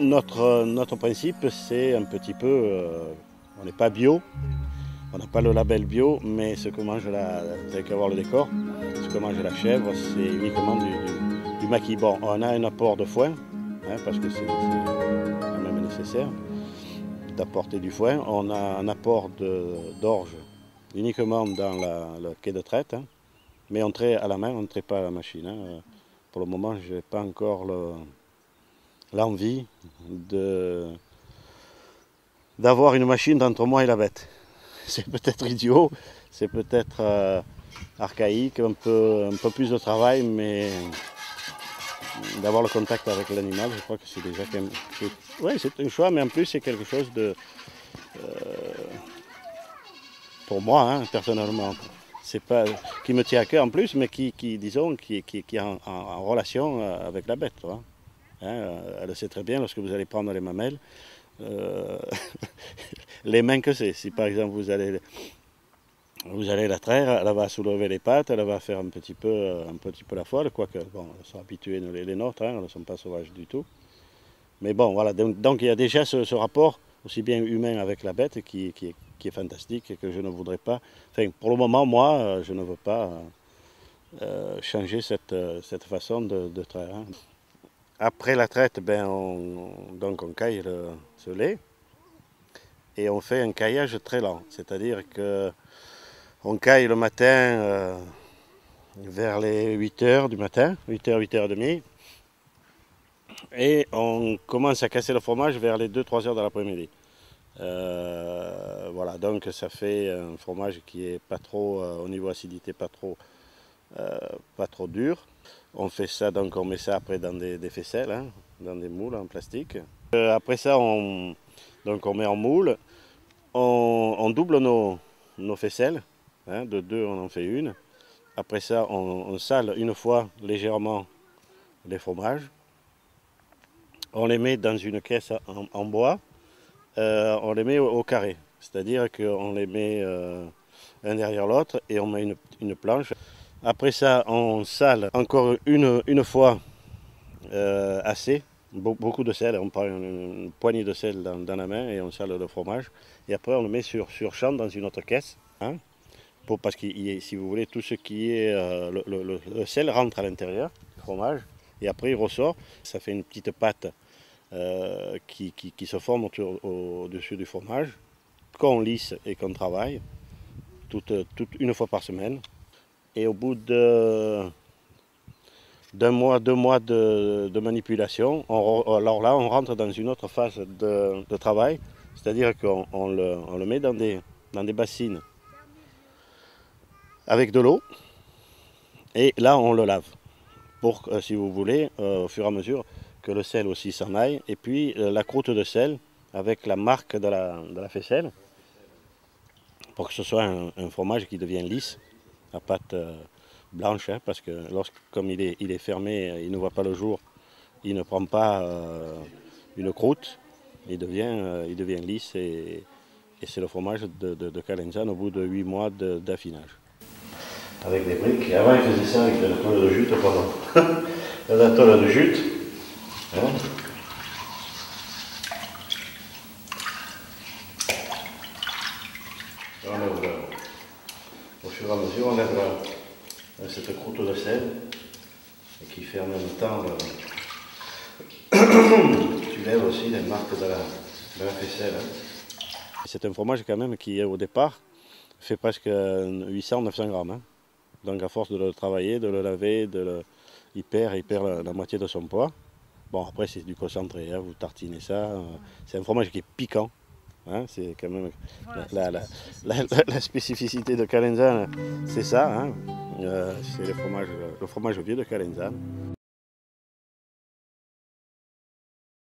Notre principe, c'est un petit peu, on n'est pas bio, on n'a pas le label bio, mais ce que mange vous avez qu'à voir le décor, ce que mange la chèvre, c'est uniquement du maquis. Bon, on a un apport de foin, hein, parce que c'est quand même nécessaire d'apporter du foin. On a un apport d'orge uniquement dans le quai de traite, hein, mais on traite à la main, on ne traite pas à la machine. Hein. Pour le moment, je n'ai pas encore l'envie d'avoir une machine entre moi et la bête. C'est peut-être idiot, c'est peut-être archaïque, un peu plus de travail, mais d'avoir le contact avec l'animal, je crois que c'est déjà quand même... Oui, c'est un choix, mais en plus c'est quelque chose de... pour moi, hein, personnellement, c'est pas qui me tient à cœur en plus, mais disons, qui est en relation avec la bête. Hein. Elle le sait très bien lorsque vous allez prendre les mamelles, les mains que c'est. Si par exemple vous allez la traire, elle va soulever les pattes, elle va faire un petit peu la folle, quoique bon, elles sont habituées les nôtres, hein, elles ne sont pas sauvages du tout. Mais bon, voilà, donc il y a déjà ce rapport aussi bien humain avec la bête qui est fantastique et que je ne voudrais pas. Enfin, pour le moment, moi, je ne veux pas changer cette façon de traire. Hein. Après la traite, ben, on caille ce lait et on fait un caillage très lent. C'est-à-dire qu'on caille le matin vers les 8 h du matin, 8 h, 8 h 30. Et on commence à casser le fromage vers les 2-3 h de l'après-midi. Voilà, donc ça fait un fromage qui est pas trop, au niveau acidité, pas trop dur. On fait ça, donc on met ça après dans des faisselles, hein, dans des moules en plastique. Après ça, donc on met en moule, on double nos faisselles, hein, de 2 on en fait une. Après ça, on sale une fois légèrement les fromages. On les met dans une caisse en bois, on les met au carré, c'est-à-dire qu'on les met un derrière l'autre et on met une planche. Après ça, on sale encore une fois assez, beaucoup de sel, on prend une poignée de sel dans la main et on sale le fromage. Et après on le met sur champ dans une autre caisse, hein, parce que si vous voulez, tout ce qui est le sel rentre à l'intérieur du fromage et après il ressort, ça fait une petite pâte qui se forme au-dessus du fromage, qu'on lisse et qu'on travaille une fois par semaine. Et au bout d'un mois, 2 mois de manipulation, alors là on rentre dans une autre phase de travail, c'est-à-dire qu'on le met dans des bassines avec de l'eau, et là on le lave, pour, si vous voulez, au fur et à mesure, que le sel aussi s'en aille, et puis la croûte de sel avec la marque de la faisselle, pour que ce soit un fromage qui devient lisse, à pâte blanche, hein, parce que comme il est fermé, il ne voit pas le jour, il ne prend pas une croûte, il devient lisse, et c'est le fromage de Calenzane au bout de 8 mois d'affinage. Avec des briques, et avant il faisait ça avec de la tôle de jute, pardon. La tôle de jute. Hein. Au fur et à mesure, on lève cette croûte de sel et qui fait en même temps, tu lèves aussi les marques de la faisselle. Hein. C'est un fromage quand même qui au départ fait presque 800-900 grammes. Hein. Donc à force de le travailler, de le laver, il perd la moitié de son poids. Bon, après c'est du concentré, hein, vous tartinez ça. C'est un fromage qui est piquant. Hein, c'est quand même la spécificité de Calenzane, c'est ça. Hein, c'est le fromage vieux de Calenzane.